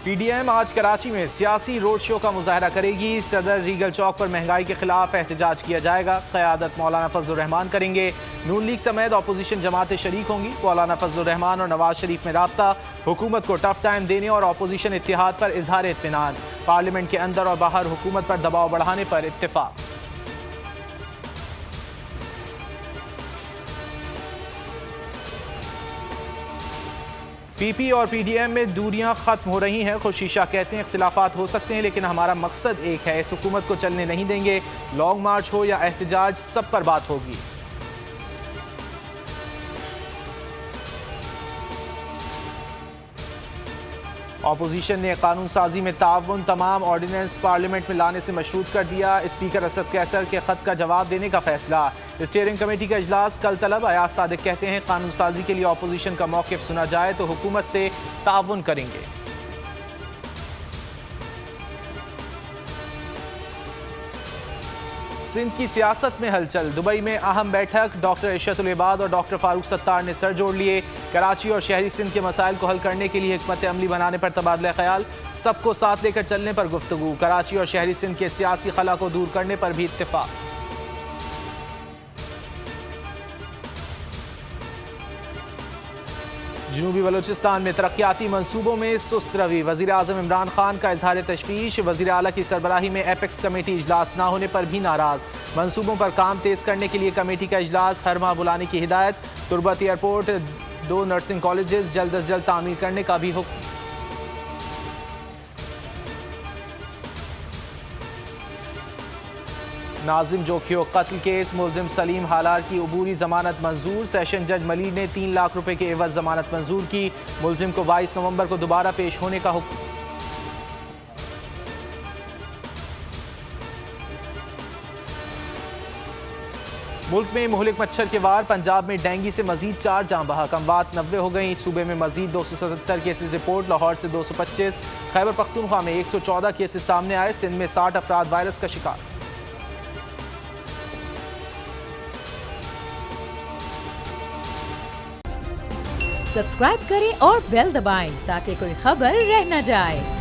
PDM आज कराची में सियासी रोड शो का मुजाहरा करेगी। सदर रीगल चौक पर महंगाई के खिलाफ एहतजाज किया जाएगा। क़यादत मौलाना फजलुर रहमान करेंगे। नून लीग समेत अपोजिशन जमातें शरीक होंगी। मौलाना फजलुर रहमान और नवाज शरीफ में राब्ता, हुकूमत को टफ टाइम देने और अपोजिशन इत्तेहाद पर इजहार इत्मीनान। पार्लियामेंट के अंदर और बाहर हुकूमत पर दबाव बढ़ाने पर इत्तेफाक। पीपी और पीडीएम में दूरियां खत्म हो रही हैं। खुर्शीद शाह कहते हैं इख्तिलाफात हो सकते हैं लेकिन हमारा मकसद एक है, इस हुकूमत को चलने नहीं देंगे। लॉन्ग मार्च हो या एहतजाज, सब पर बात होगी। अपोजिशन ने कानून साजी में ताउन तमाम ऑर्डिनेंस पार्लियामेंट में लाने से मशरूत कर दिया। स्पीकर असद कैसर के खत का जवाब देने का फैसला। स्टीयरिंग कमेटी का इजलास कल तलब। अयाज सादिक कहते हैं कानून साजी के लिए अपोजिशन का मौक़िफ़ सुना जाए तो हुकूमत से ताउन करेंगे। सिंध की सियासत में हलचल। दुबई में अहम बैठक। डॉक्टर इशरतुल इबाद और डॉक्टर फारूक सत्तार ने सर जोड़ लिए। कराची और शहरी सिंध के मसाइल को हल करने के लिए हिकमत अमली बनाने पर तबादला ख्याल। सबको साथ लेकर चलने पर गुफ्तगू। कराची और शहरी सिंध के सियासी खला को दूर करने पर भी इत्तेफाक। जनूबी बलूचिस्तान में तरक्याती मंसूबों में सुस्त रवी। वज़ीर आज़म इमरान खान का इजहार तशवीश। वज़ीर आला की सरबराही में एपेक्स कमेटी इजलास न होने पर भी नाराज़। मंसूबों पर काम तेज़ करने के लिए कमेटी का इजलास हर माह बुलाने की हिदायत। तुर्बत एयरपोर्ट, 2 नर्सिंग कॉलेजेस जल्द अज जल्द तामीर करने का भी हुक्म। नाजिम जोखियो कत्ल केस, मुलजिम सलीम हालार की अबूरी जमानत मंजूर। सेशन जज मलिक ने 3 लाख रुपए के एवज जमानत मंजूर की। मुलजिम को 22 नवंबर को दोबारा पेश होने का हुक्म। मुल्क में मुहलिक मच्छर के वार। पंजाब में डेंगू से मजीद 4 जाँ बहक, अमवात 90 हो गई। सूबे में मजीद 277 केसेस रिपोर्ट। लाहौर से 225, खैबर पख्तूनख्वा में 114 केसेस सामने आए। सिंध में 60 अफराद वायरस का शिकार। सब्सक्राइब करें और बेल दबाएं ताकि कोई खबर रह न जाए।